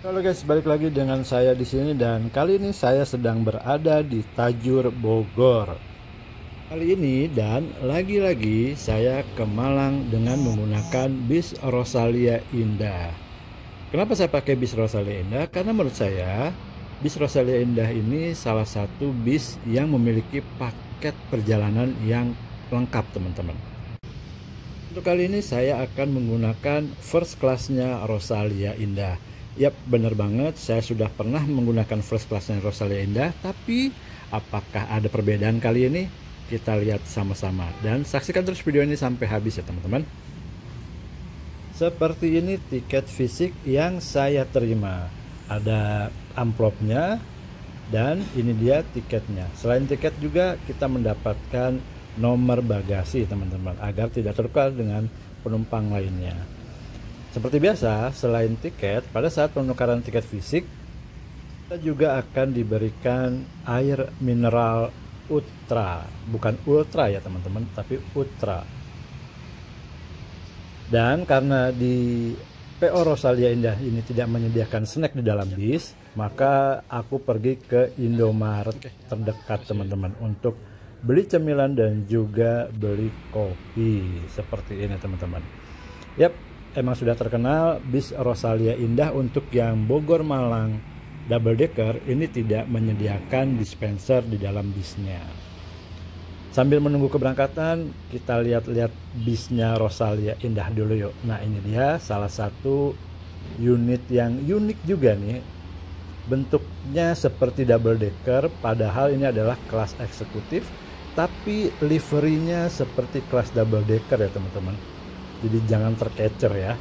Halo guys, balik lagi dengan saya di sini dan kali ini saya sedang berada di Tajur Bogor. Kali ini dan lagi-lagi saya ke Malang dengan menggunakan bis Rosalia Indah. Kenapa saya pakai bis Rosalia Indah? Karena menurut saya bis Rosalia Indah ini salah satu bis yang memiliki paket perjalanan yang lengkap, teman-teman. Untuk kali ini saya akan menggunakan first class-nya Rosalia Indah. Yap, bener banget, saya sudah pernah menggunakan first class-nya Rosalia Indah, tapi apakah ada perbedaan kali ini? Kita lihat sama-sama dan saksikan terus video ini sampai habis ya teman-teman. Seperti ini tiket fisik yang saya terima. Ada amplopnya dan ini dia tiketnya. Selain tiket juga kita mendapatkan nomor bagasi teman-teman agar tidak tertukar dengan penumpang lainnya. Seperti biasa, selain tiket, pada saat penukaran tiket fisik, kita juga akan diberikan air mineral Ultra. Bukan Ultra ya teman-teman, tapi Ultra. Dan karena di PO Rosalia Indah ini tidak menyediakan snack di dalam bis, maka aku pergi ke Indomaret terdekat teman-teman untuk beli cemilan dan juga beli kopi. Seperti ini teman-teman. Yap, emang sudah terkenal bis Rosalia Indah untuk yang Bogor Malang double decker ini tidak menyediakan dispenser di dalam bisnya. Sambil menunggu keberangkatan, kita lihat-lihat bisnya Rosalia Indah dulu yuk. Nah, ini dia salah satu unit yang unik juga nih. Bentuknya seperti double decker, padahal ini adalah kelas eksekutif, tapi liverinya seperti kelas double decker ya teman-teman. Jadi jangan terkecer ya.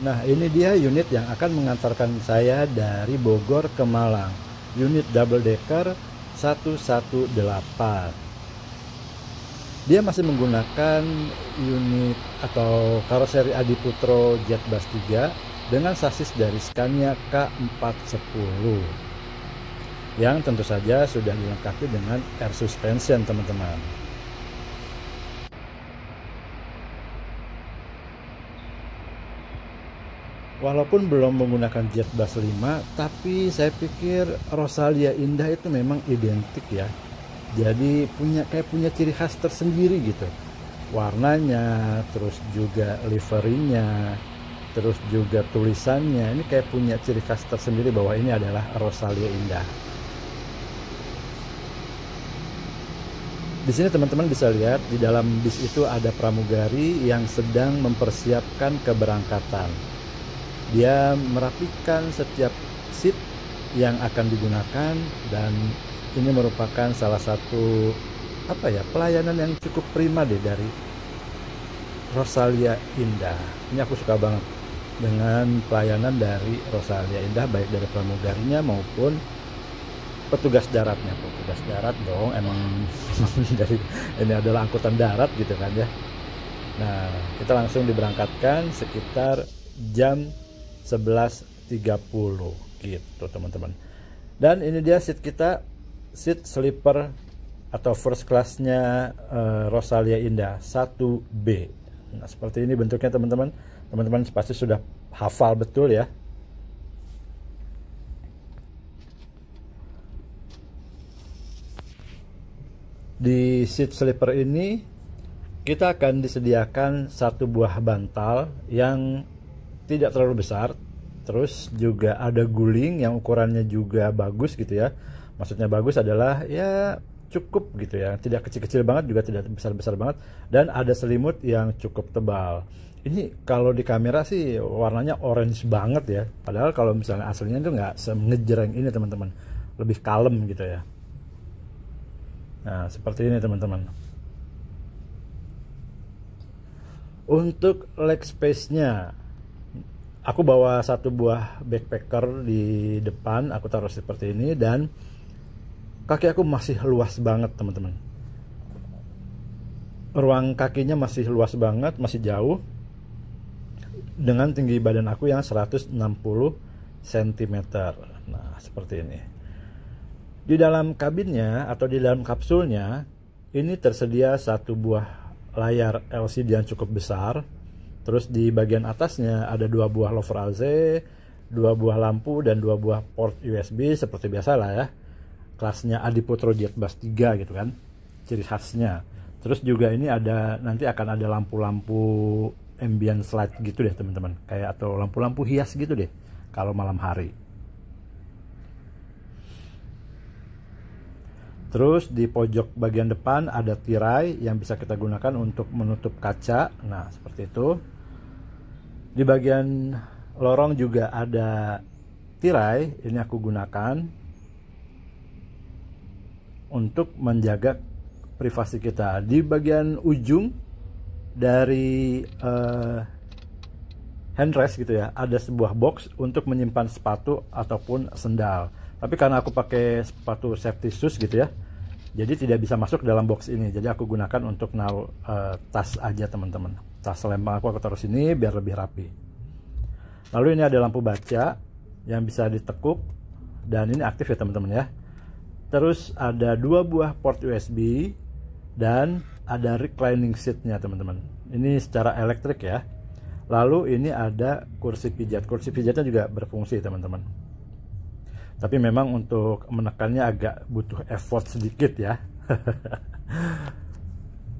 Nah, ini dia unit yang akan mengantarkan saya dari Bogor ke Malang. Unit double decker 118. Dia masih menggunakan unit atau karoseri Adiputro Jetbus 3 dengan sasis dari Scania K410 yang tentu saja sudah dilengkapi dengan air suspension teman-teman. Walaupun belum menggunakan Jetbus 5, tapi saya pikir Rosalia Indah itu memang identik ya. Jadi kayak punya ciri khas tersendiri gitu. Warnanya, terus juga liverinya, terus juga tulisannya. Ini kayak punya ciri khas tersendiri bahwa ini adalah Rosalia Indah. Di sini teman-teman bisa lihat di dalam bis itu ada pramugari yang sedang mempersiapkan keberangkatan. Dia merapikan setiap seat yang akan digunakan dan ini merupakan salah satu pelayanan yang cukup prima deh dari Rosalia Indah. Ini aku suka banget dengan pelayanan dari Rosalia Indah, baik dari pramugarinya maupun petugas daratnya. Petugas darat dong, emang dari ini adalah angkutan darat gitu kan ya. Nah, kita langsung diberangkatkan sekitar jam 11.30 gitu teman-teman. Dan ini dia seat kita, seat sleeper atau first class-nya Rosalia Indah 1B. Nah, seperti ini bentuknya teman-teman. Teman-teman pasti sudah hafal betul ya. Di seat sleeper ini kita akan disediakan satu buah bantal yang tidak terlalu besar, terus juga ada guling yang ukurannya juga bagus gitu ya. Maksudnya bagus adalah ya cukup gitu ya, tidak kecil-kecil banget juga tidak besar-besar banget, dan ada selimut yang cukup tebal. Ini kalau di kamera sih warnanya orange banget ya, padahal kalau misalnya aslinya itu nggak ngejreng ini teman-teman, lebih kalem gitu ya. Nah, seperti ini teman-teman. Untuk leg space-nya, aku bawa satu buah backpacker di depan, aku taruh seperti ini, dan kaki aku masih luas banget teman-teman. ruang kakinya masih luas banget, masih jauh dengan tinggi badan aku yang 160 cm. Nah, seperti ini. Di dalam kabinnya atau di dalam kapsulnya ini tersedia satu buah layar LCD yang cukup besar. Terus di bagian atasnya ada 2 buah louvre AC, 2 buah lampu, dan 2 buah port USB seperti biasa lah ya. Kelasnya Adiputro Jet Bus 3 gitu kan, ciri khasnya. Terus juga ini ada, nanti akan ada lampu-lampu ambient light gitu deh teman-teman, kayak atau lampu-lampu hias gitu deh kalau malam hari. Terus di pojok bagian depan ada tirai yang bisa kita gunakan untuk menutup kaca. Nah, seperti itu. Di bagian lorong juga ada tirai, ini aku gunakan untuk menjaga privasi kita. Di bagian ujung dari handrest gitu ya, ada sebuah box untuk menyimpan sepatu ataupun sendal. Tapi karena aku pakai sepatu safety shoes gitu ya, jadi tidak bisa masuk dalam box ini. Jadi aku gunakan untuk naruh tas aja teman-teman. Tas lem aku taruh sini biar lebih rapi. Lalu ini ada lampu baca yang bisa ditekuk dan ini aktif ya teman-teman ya. Terus ada 2 buah port USB dan ada reclining seatnya teman-teman. Ini secara elektrik ya. Lalu ini ada kursi pijat. Kursi pijatnya juga berfungsi teman-teman. Tapi memang untuk menekannya agak butuh effort sedikit ya.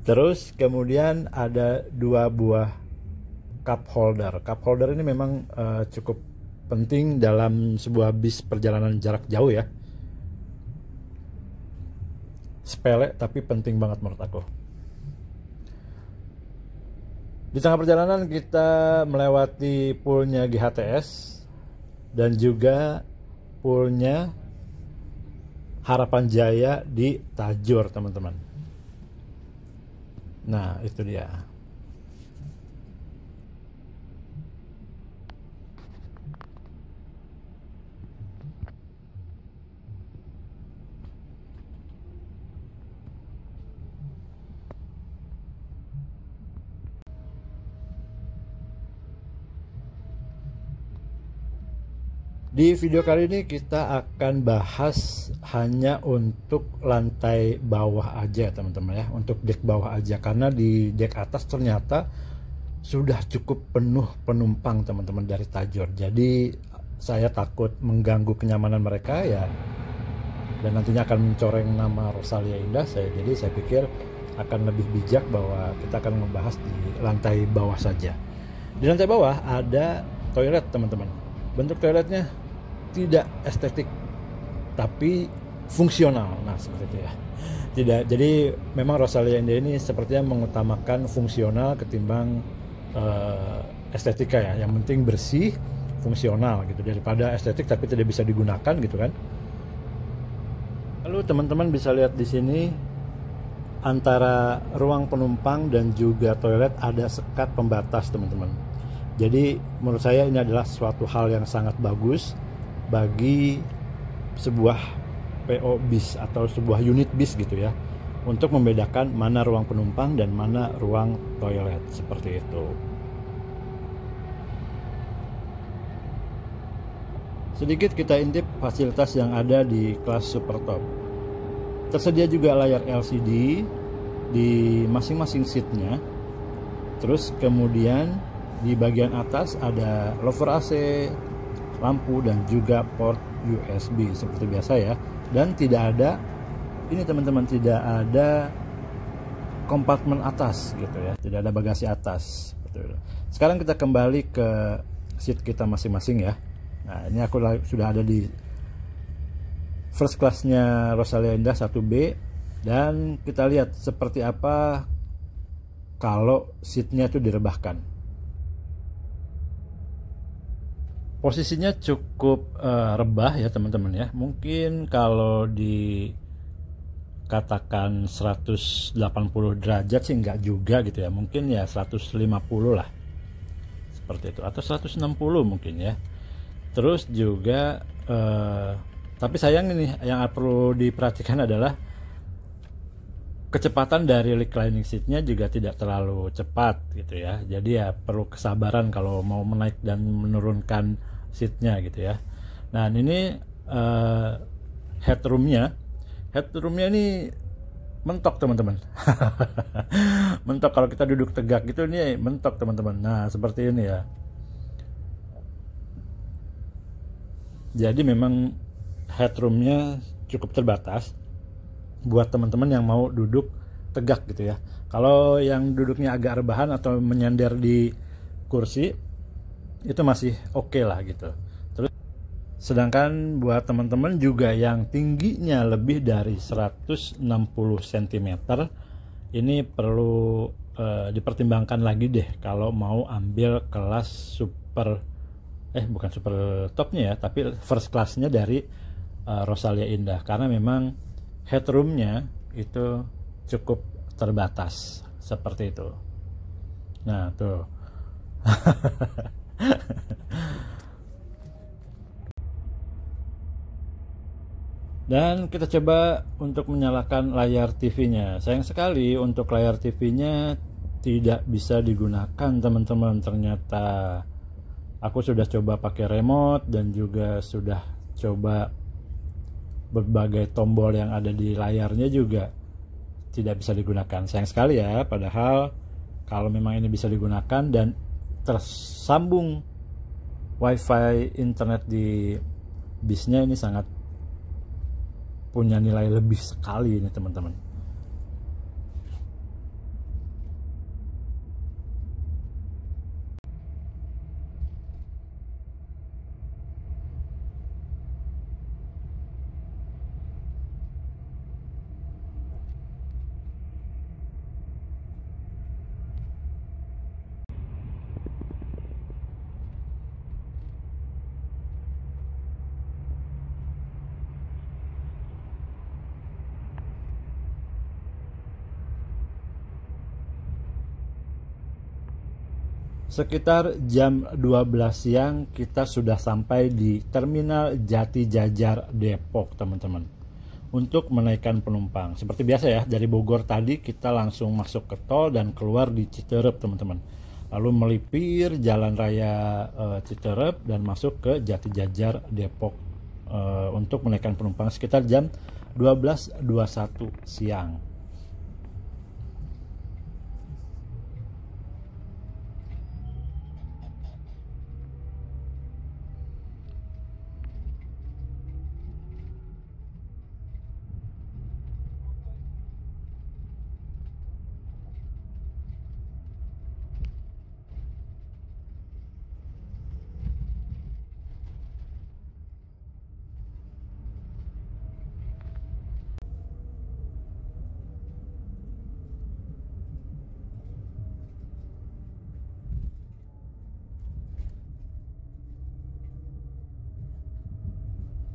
Terus kemudian ada 2 buah cup holder. Cup holder ini memang cukup penting dalam sebuah bis perjalanan jarak jauh ya. Sepele tapi penting banget menurut aku. Di tengah perjalanan kita melewati poolnya GHTS dan juga poolnya Harapan Jaya di Tajur teman-teman. Nah, itu dia. Di video kali ini kita akan bahas hanya untuk lantai bawah aja teman-teman ya, untuk dek bawah aja, karena di dek atas ternyata sudah cukup penuh penumpang teman-teman dari Tajur. Jadi saya takut mengganggu kenyamanan mereka ya, dan nantinya akan mencoreng nama Rosalia Indah. Jadi saya pikir akan lebih bijak bahwa kita akan membahas di lantai bawah saja. Di lantai bawah ada toilet teman-teman. Bentuk toiletnya tidak estetik tapi fungsional. Nah, seperti itu ya. Jadi memang Rosalia Indah ini sepertinya mengutamakan fungsional ketimbang estetika ya. Yang penting bersih, fungsional gitu, daripada estetik tapi tidak bisa digunakan gitu kan. Lalu teman-teman bisa lihat di sini antara ruang penumpang dan juga toilet ada sekat pembatas teman-teman. Jadi menurut saya ini adalah suatu hal yang sangat bagus bagi sebuah PO bis atau sebuah unit bis gitu ya, untuk membedakan mana ruang penumpang dan mana ruang toilet, seperti itu. Sedikit kita intip fasilitas yang ada di kelas super top. Tersedia juga layar LCD di masing-masing seatnya. Terus kemudian di bagian atas ada louvre AC, lampu, dan juga port USB seperti biasa ya. Dan tidak ada, ini teman-teman, tidak ada kompartemen atas gitu ya, tidak ada bagasi atas. Sekarang kita kembali ke seat kita masing-masing ya. Nah, ini aku sudah ada di first classnya Rosalia Indah 1B, dan kita lihat seperti apa kalau seatnya itu direbahkan. Posisinya cukup rebah ya teman-teman ya. Mungkin kalau dikatakan 180 derajat sih enggak juga gitu ya. Mungkin ya 150 lah. Seperti itu, atau 160 mungkin ya. Terus juga tapi sayang ini yang perlu diperhatikan adalah kecepatan dari reclining seatnya juga tidak terlalu cepat gitu ya, jadi ya perlu kesabaran kalau mau menaik dan menurunkan seatnya gitu ya. Nah ini headroomnya ini mentok teman-teman. Mentok kalau kita duduk tegak gitu, ini mentok teman-teman. Nah seperti ini ya. Jadi memang headroomnya cukup terbatas buat teman-teman yang mau duduk tegak gitu ya. Kalau yang duduknya agak rebahan atau menyender di kursi itu masih oke lah gitu. Terus sedangkan buat teman-teman juga yang tingginya lebih dari 160 cm ini perlu dipertimbangkan lagi deh kalau mau ambil kelas bukan super topnya ya, tapi first classnya dari Rosalia Indah, karena memang headroomnya itu cukup terbatas seperti itu. Nah tuh. Dan kita coba untuk menyalakan layar TV-nya. Sayang sekali untuk layar TV-nya tidak bisa digunakan teman-teman. Ternyata aku sudah coba pakai remote dan juga sudah coba berbagai tombol yang ada di layarnya juga tidak bisa digunakan. Sayang sekali ya, padahal kalau memang ini bisa digunakan dan tersambung wifi internet di bisnya, ini sangat punya nilai lebih sekali ini teman-teman. Sekitar jam 12 siang kita sudah sampai di Terminal Jati Jajar Depok teman-teman, untuk menaikkan penumpang. Seperti biasa ya, dari Bogor tadi kita langsung masuk ke tol dan keluar di Citerep teman-teman, lalu melipir jalan raya Citerep dan masuk ke Jati Jajar Depok untuk menaikkan penumpang sekitar jam 12.21 siang.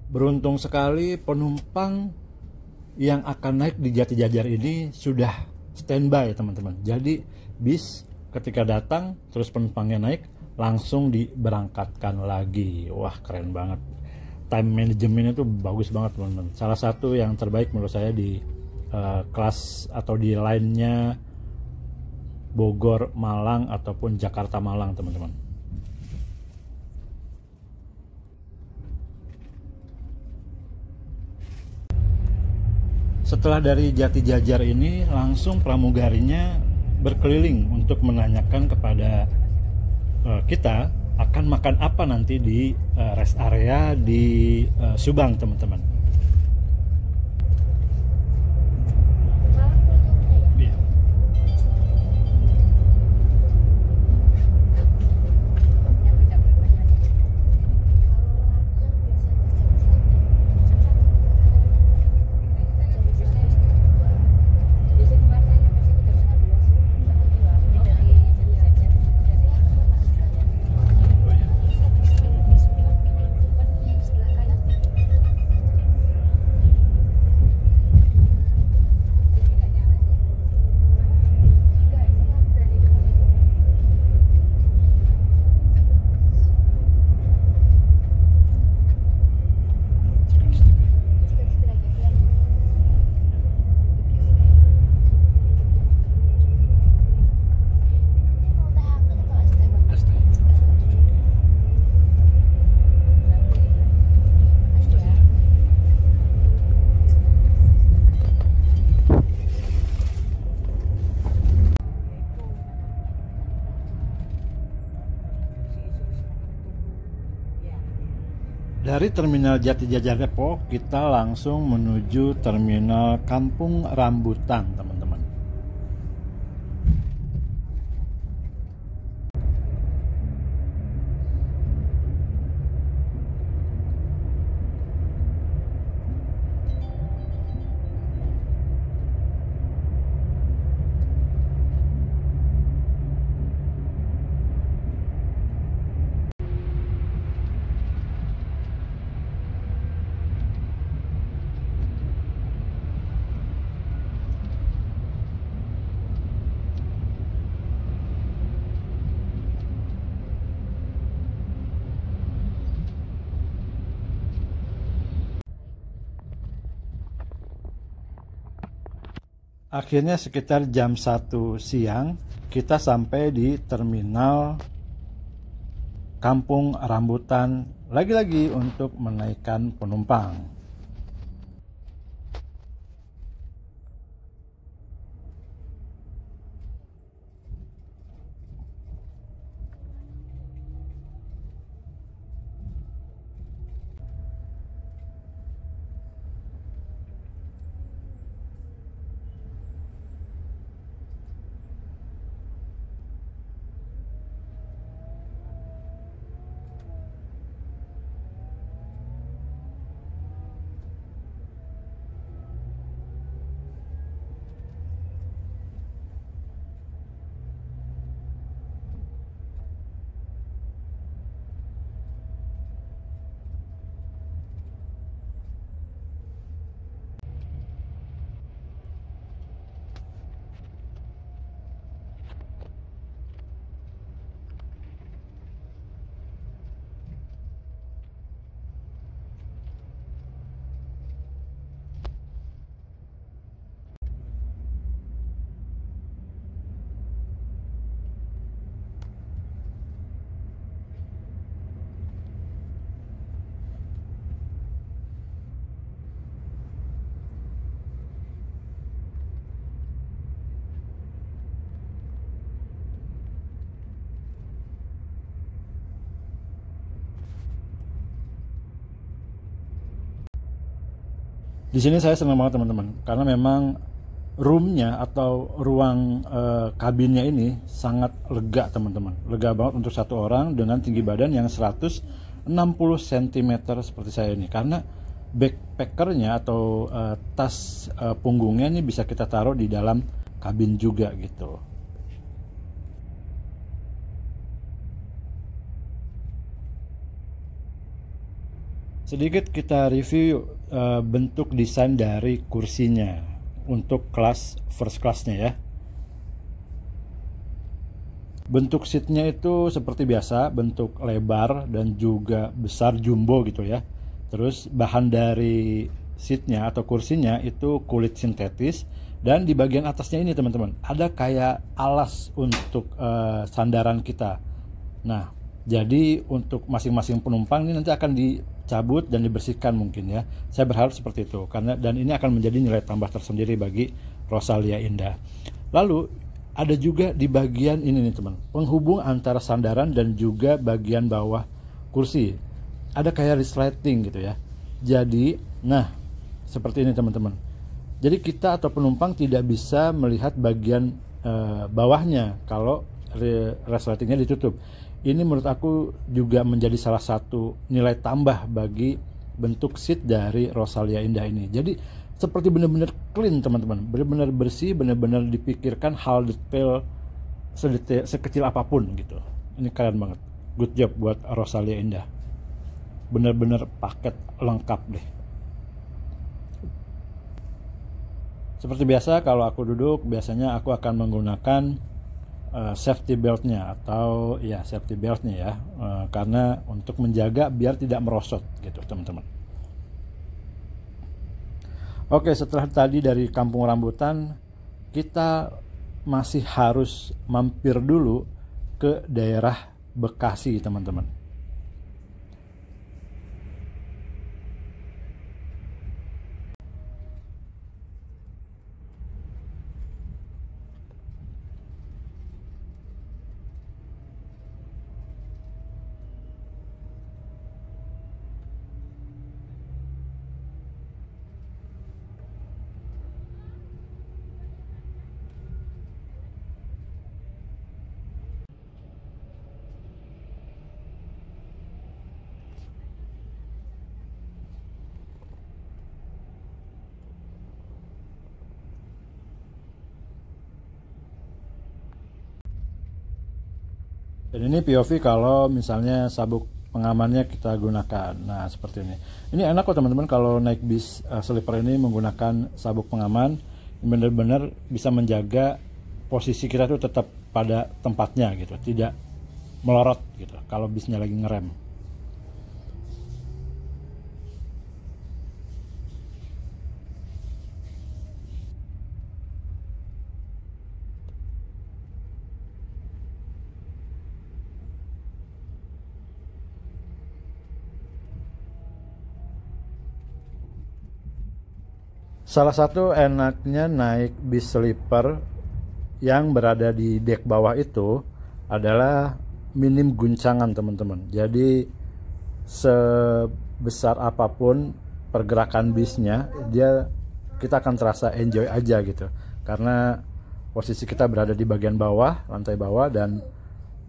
Beruntung sekali penumpang yang akan naik di Jati Jajar ini sudah standby teman-teman. Jadi bis ketika datang terus penumpangnya naik langsung diberangkatkan lagi. Wah keren banget. Time manajemennya tuh bagus banget teman-teman. Salah satu yang terbaik menurut saya di kelas atau di line-nya Bogor Malang ataupun Jakarta Malang teman-teman. Setelah dari Jati Jajar ini langsung pramugarinya berkeliling untuk menanyakan kepada kita akan makan apa nanti di rest area di Subang teman-teman. Dari Terminal Jatijajar Depok, kita langsung menuju Terminal Kampung Rambutan, teman-teman. Akhirnya sekitar jam 1 siang kita sampai di Terminal Kampung Rambutan, lagi-lagi untuk menaikkan penumpang. Di sini saya senang banget teman-teman, karena memang roomnya atau ruang kabinnya ini sangat lega teman-teman. Lega banget untuk satu orang dengan tinggi badan yang 160 cm seperti saya ini. Karena backpackernya atau tas punggungnya ini bisa kita taruh di dalam kabin juga gitu. Sedikit kita review bentuk desain dari kursinya untuk kelas first classnya ya. Bentuk seatnya itu seperti biasa, bentuk lebar dan juga besar jumbo gitu ya. Terus bahan dari seatnya atau kursinya itu kulit sintetis, dan di bagian atasnya ini teman-teman ada kayak alas untuk sandaran kita. Nah, jadi untuk masing-masing penumpang ini nanti akan dicabut dan dibersihkan mungkin ya. Saya berharap seperti itu karena dan ini akan menjadi nilai tambah tersendiri bagi Rosalia Indah. Lalu ada juga di bagian ini nih teman, penghubung antara sandaran dan juga bagian bawah kursi. Ada kayak resleting gitu ya. Jadi, nah seperti ini teman-teman. Jadi kita atau penumpang tidak bisa melihat bagian bawahnya kalau resletingnya ditutup. Ini menurut aku juga menjadi salah satu nilai tambah bagi bentuk seat dari Rosalia Indah ini. Jadi seperti benar-benar clean teman-teman, benar-benar bersih, benar-benar dipikirkan hal detail sekecil apapun gitu. Ini keren banget. Good job buat Rosalia Indah. Benar-benar paket lengkap deh. Seperti biasa kalau aku duduk, biasanya aku akan menggunakan safety beltnya atau ya safety beltnya ya, karena untuk menjaga biar tidak merosot gitu teman-teman. Oke, setelah tadi dari Kampung Rambutan, kita masih harus mampir dulu ke daerah Bekasi teman-teman. Dan ini POV kalau misalnya sabuk pengamannya kita gunakan. Nah, seperti ini. Ini enak kok teman-teman kalau naik bis sleeper ini menggunakan sabuk pengaman. Benar-benar bisa menjaga posisi kita tuh tetap pada tempatnya gitu, tidak melorot gitu kalau bisnya lagi ngerem. Salah satu enaknya naik bis sleeper yang berada di dek bawah itu adalah minim guncangan teman-teman. Jadi sebesar apapun pergerakan bisnya, kita akan terasa enjoy aja gitu. Karena posisi kita berada di bagian bawah, lantai bawah, dan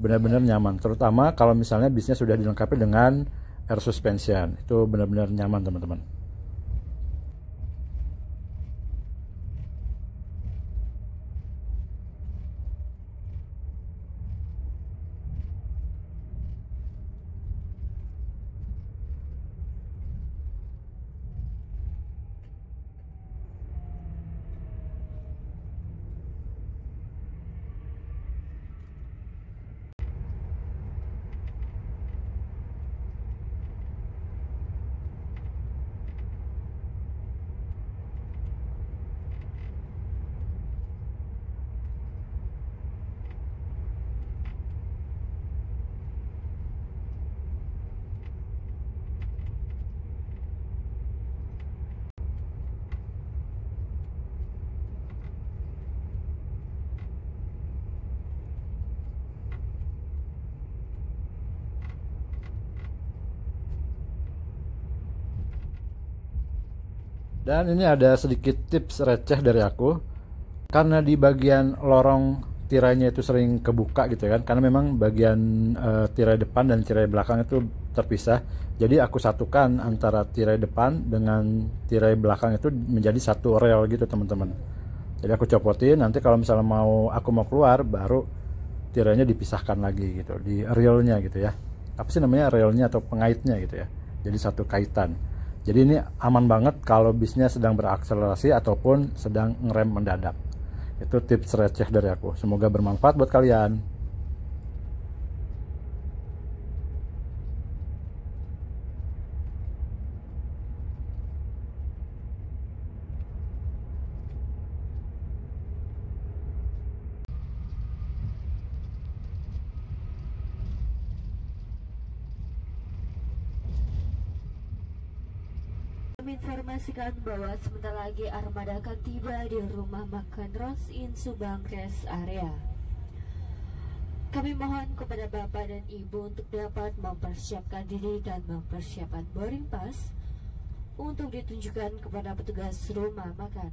benar-benar nyaman. Terutama kalau misalnya bisnya sudah dilengkapi dengan air suspension, itu benar-benar nyaman teman-teman. Dan ini ada sedikit tips receh dari aku, karena di bagian lorong tirainya itu sering kebuka gitu kan, karena memang bagian tirai depan dan tirai belakang itu terpisah. Jadi aku satukan antara tirai depan dengan tirai belakang itu menjadi satu rel gitu teman-teman. Jadi aku copotin, nanti kalau misalnya aku mau keluar, baru tirainya dipisahkan lagi gitu di relnya gitu ya. Apa sih namanya, relnya atau pengaitnya gitu ya. Jadi satu kaitan. Jadi ini aman banget kalau bisnya sedang berakselerasi ataupun sedang ngerem mendadak. Itu tips receh dari aku. Semoga bermanfaat buat kalian. Menginformasikan bahwa sebentar lagi armada akan tiba di rumah makan Rose Inn Subang Rest Area. Kami mohon kepada Bapak dan Ibu untuk dapat mempersiapkan diri dan mempersiapkan boarding pass untuk ditunjukkan kepada petugas rumah makan.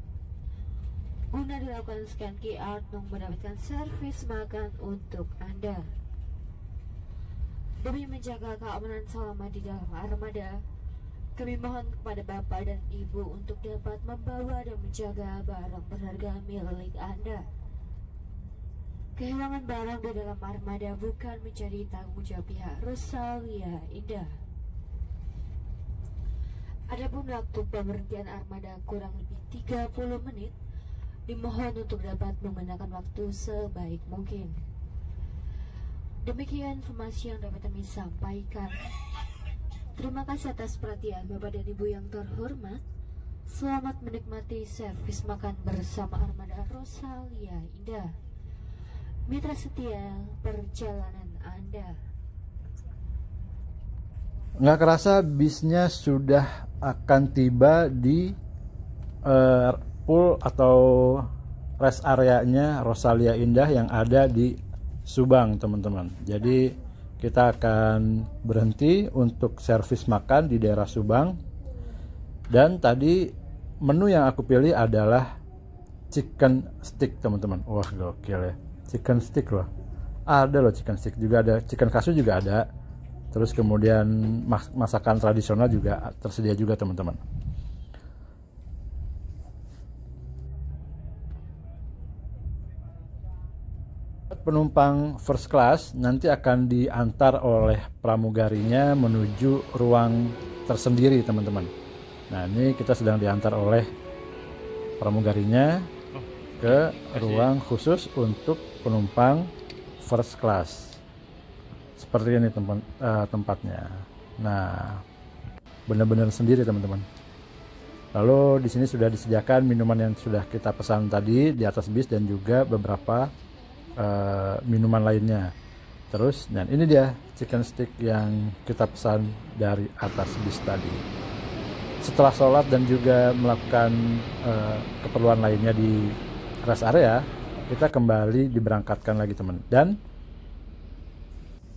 Guna dilakukan scan QR untuk mendapatkan servis makan untuk Anda. Demi menjaga keamanan selama di dalam armada, kami mohon kepada Bapak dan Ibu untuk dapat membawa dan menjaga barang berharga milik Anda. Kehilangan barang di dalam armada bukan menjadi tanggung jawab pihak Rosalia Indah. Adapun waktu pemberhentian armada kurang lebih 30 menit, dimohon untuk dapat menggunakan waktu sebaik mungkin. Demikian informasi yang dapat kami sampaikan. Terima kasih atas perhatian Bapak dan Ibu yang terhormat. Selamat menikmati servis makan bersama armada Rosalia Indah. Mitra setia perjalanan Anda. Nggak kerasa bisnya sudah akan tiba di pool atau rest areanya Rosalia Indah yang ada di Subang teman-teman. Jadi kita akan berhenti untuk servis makan di daerah Subang. Dan tadi menu yang aku pilih adalah chicken stick teman-teman. Wah gokil ya, chicken stick loh. Ada loh chicken stick, juga ada chicken katsu juga ada. Terus kemudian masakan tradisional juga tersedia juga teman-teman. penumpang first class nanti akan diantar oleh pramugarinya menuju ruang tersendiri, teman-teman. Nah, ini kita sedang diantar oleh pramugarinya ke ruang khusus untuk penumpang first class. Seperti ini tempatnya. Nah, benar-benar sendiri, teman-teman. Lalu di sini sudah disediakan minuman yang sudah kita pesan tadi di atas bis dan juga beberapa minuman lainnya. Terus, dan ini dia chicken stick yang kita pesan dari atas bis tadi. Setelah sholat dan juga melakukan keperluan lainnya di rest area, kita kembali diberangkatkan lagi, teman. Dan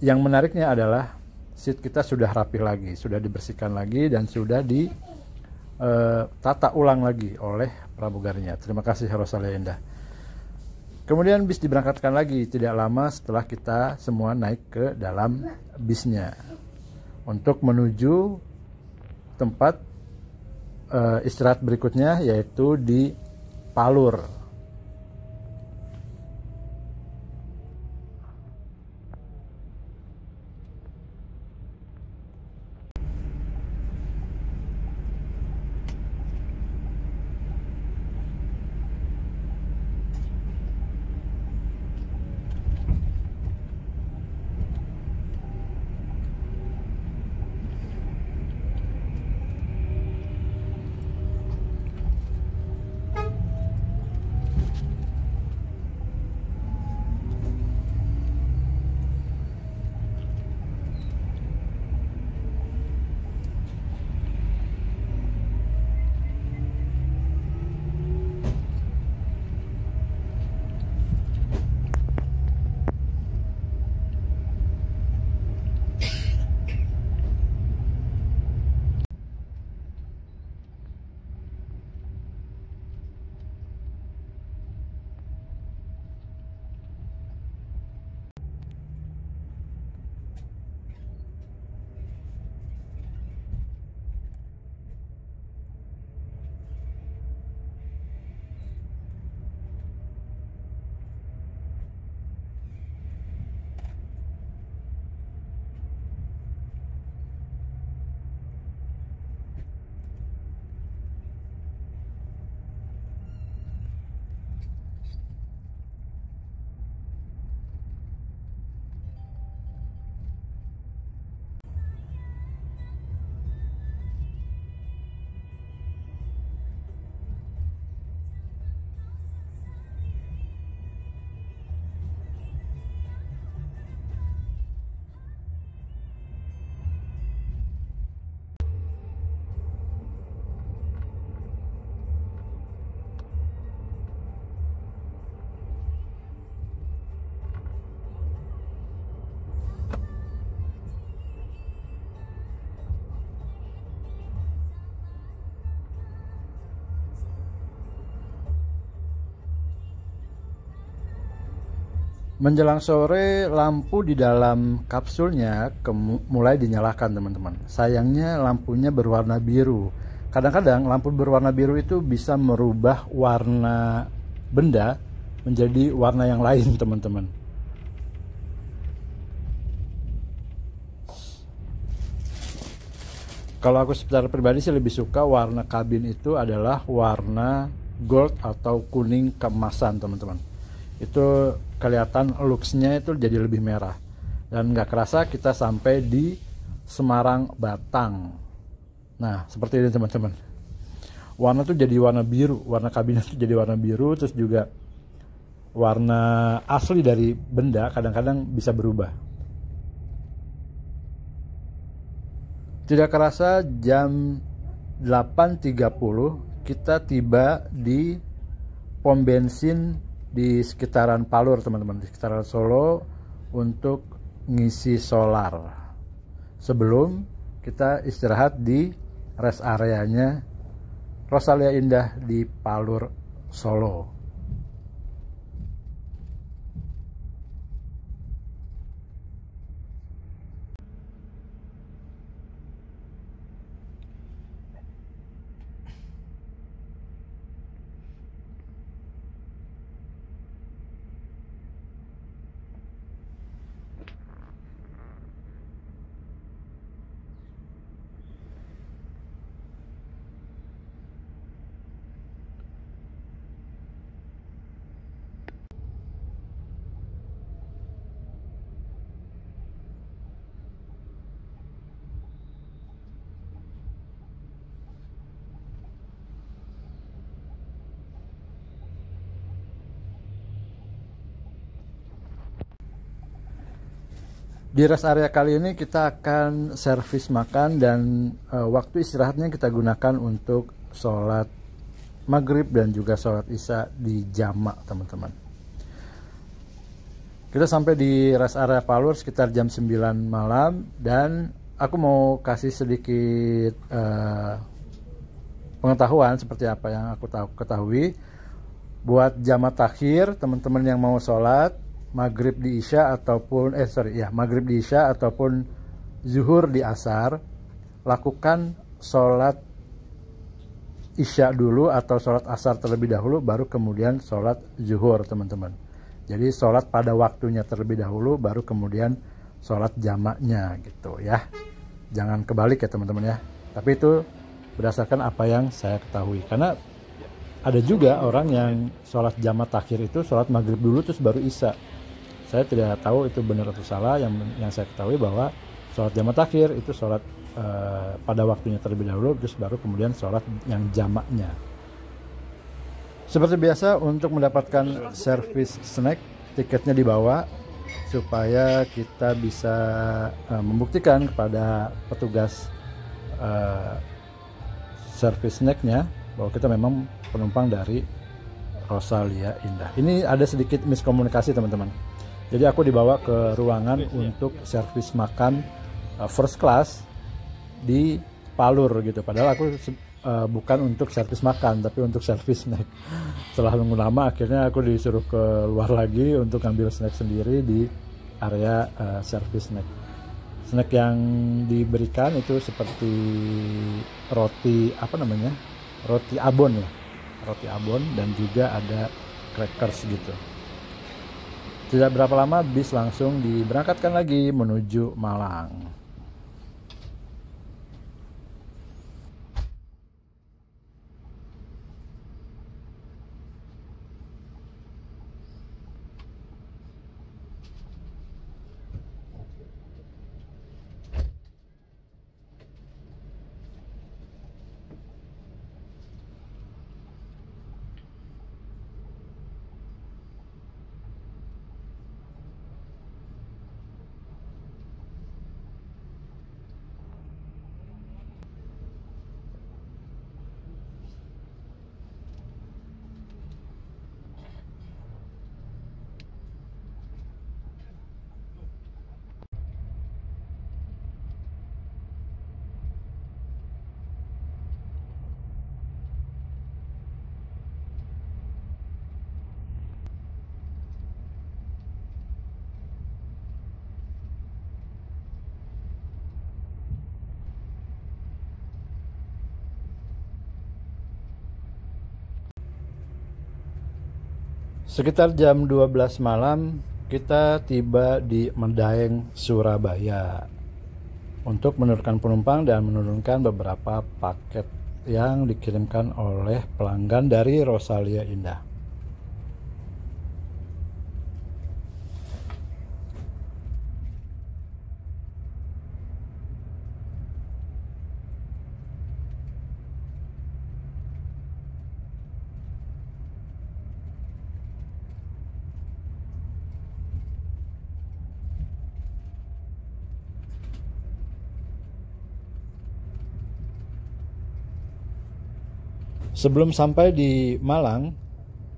yang menariknya adalah seat kita sudah rapih lagi, sudah dibersihkan lagi dan sudah ditata ulang lagi oleh pramugarinya. Terima kasih Rosalia Indah. Kemudian bis diberangkatkan lagi tidak lama setelah kita semua naik ke dalam bisnya untuk menuju tempat istirahat berikutnya, yaitu di Palur. Menjelang sore, lampu di dalam kapsulnya mulai dinyalakan, teman-teman. Sayangnya lampunya berwarna biru. Kadang-kadang lampu berwarna biru itu bisa merubah warna benda menjadi warna yang lain, teman-teman. Kalau aku secara pribadi sih lebih suka warna kabin itu adalah warna gold atau kuning keemasan, teman-teman. Itu kelihatan looks-nya itu jadi lebih merah. Dan nggak kerasa kita sampai di Semarang, Batang. Nah, seperti ini, teman-teman. Warna tuh jadi warna biru, warna kabinnya tuh jadi warna biru, terus juga warna asli dari benda kadang-kadang bisa berubah. Tidak kerasa jam 8.30 kita tiba di pom bensin di sekitaran Palur, teman-teman, di sekitaran Solo untuk ngisi solar sebelum kita istirahat di rest areanya Rosalia Indah di Palur, Solo. Di rest area kali ini kita akan servis makan dan waktu istirahatnya kita gunakan untuk sholat maghrib dan juga sholat isya di jamak, teman-teman. Kita sampai di rest area Palur sekitar jam 9 malam dan aku mau kasih sedikit pengetahuan seperti apa yang aku ketahui buat jamaah takhir, teman-teman yang mau sholat maghrib di isya ataupun maghrib di isya ataupun zuhur di asar, lakukan sholat isya dulu atau sholat asar terlebih dahulu baru kemudian sholat zuhur, teman-teman. Jadi sholat pada waktunya terlebih dahulu baru kemudian sholat jamaknya gitu ya, jangan kebalik ya teman-teman ya. Tapi itu berdasarkan apa yang saya ketahui, karena ada juga orang yang sholat jamak takhir itu sholat maghrib dulu terus baru isya. Saya tidak tahu itu benar atau salah. Yang saya ketahui bahwa sholat jamak takhir itu sholat pada waktunya terlebih dahulu, terus baru kemudian sholat yang jamaknya. Seperti biasa, untuk mendapatkan servis snack, tiketnya dibawa supaya kita bisa membuktikan kepada petugas servis snacknya bahwa kita memang penumpang dari Rosalia Indah. Ini ada sedikit miskomunikasi, teman-teman. Jadi aku dibawa ke ruangan untuk servis makan first class di Palur gitu. Padahal aku bukan untuk servis makan, tapi untuk servis snack. Setelah nunggu lama, akhirnya aku disuruh keluar lagi untuk ambil snack sendiri di area servis snack. Snack yang diberikan itu seperti roti roti abon ya, roti abon, dan juga ada crackers gitu. Tidak berapa lama bis langsung diberangkatkan lagi menuju Malang. Sekitar jam 12 malam kita tiba di Medaeng, Surabaya untuk menurunkan penumpang dan menurunkan beberapa paket yang dikirimkan oleh pelanggan dari Rosalia Indah. Sebelum sampai di Malang,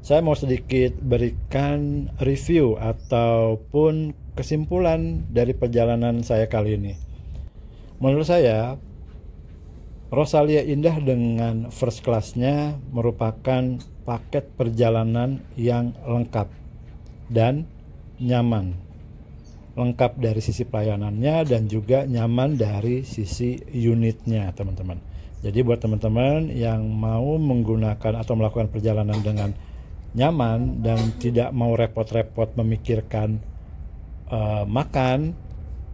saya mau sedikit berikan review ataupun kesimpulan dari perjalanan saya kali ini. Menurut saya, Rosalia Indah dengan first class-nya merupakan paket perjalanan yang lengkap dan nyaman. Lengkap dari sisi pelayanannya dan juga nyaman dari sisi unitnya, teman-teman. Jadi buat teman-teman yang mau menggunakan atau melakukan perjalanan dengan nyaman dan tidak mau repot-repot memikirkan makan,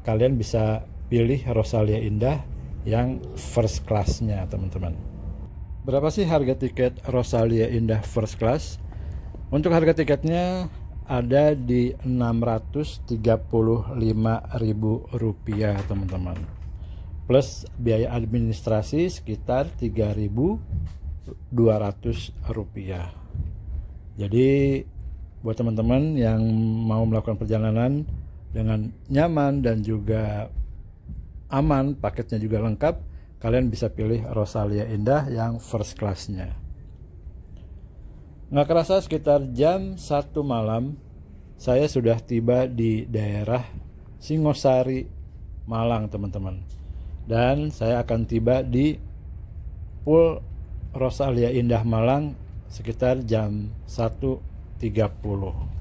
kalian bisa pilih Rosalia Indah yang first class-nya, teman-teman. Berapa sih harga tiket Rosalia Indah first class? Untuk harga tiketnya ada di Rp635.000, teman-teman. Plus biaya administrasi sekitar Rp3.200. Jadi buat teman-teman yang mau melakukan perjalanan dengan nyaman dan juga aman, paketnya juga lengkap, kalian bisa pilih Rosalia Indah yang first class-nya. Nggak kerasa sekitar jam 1 malam saya sudah tiba di daerah Singosari, Malang teman-teman. Dan saya akan tiba di Pool Rosalia Indah Malang sekitar jam 1.30.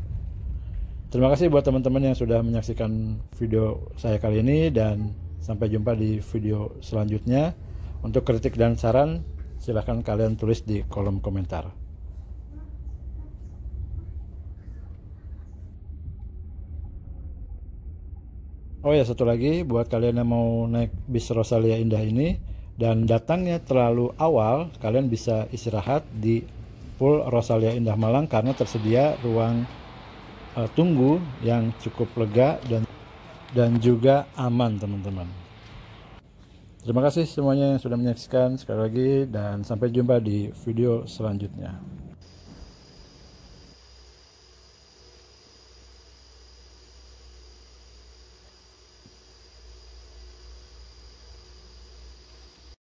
Terima kasih buat teman-teman yang sudah menyaksikan video saya kali ini, dan sampai jumpa di video selanjutnya. Untuk kritik dan saran silahkan kalian tulis di kolom komentar. Oh ya, satu lagi buat kalian yang mau naik bis Rosalia Indah ini dan datangnya terlalu awal, kalian bisa istirahat di Pool Rosalia Indah Malang karena tersedia ruang tunggu yang cukup lega dan juga aman teman-teman. Terima kasih semuanya yang sudah menyaksikan sekali lagi, dan sampai jumpa di video selanjutnya.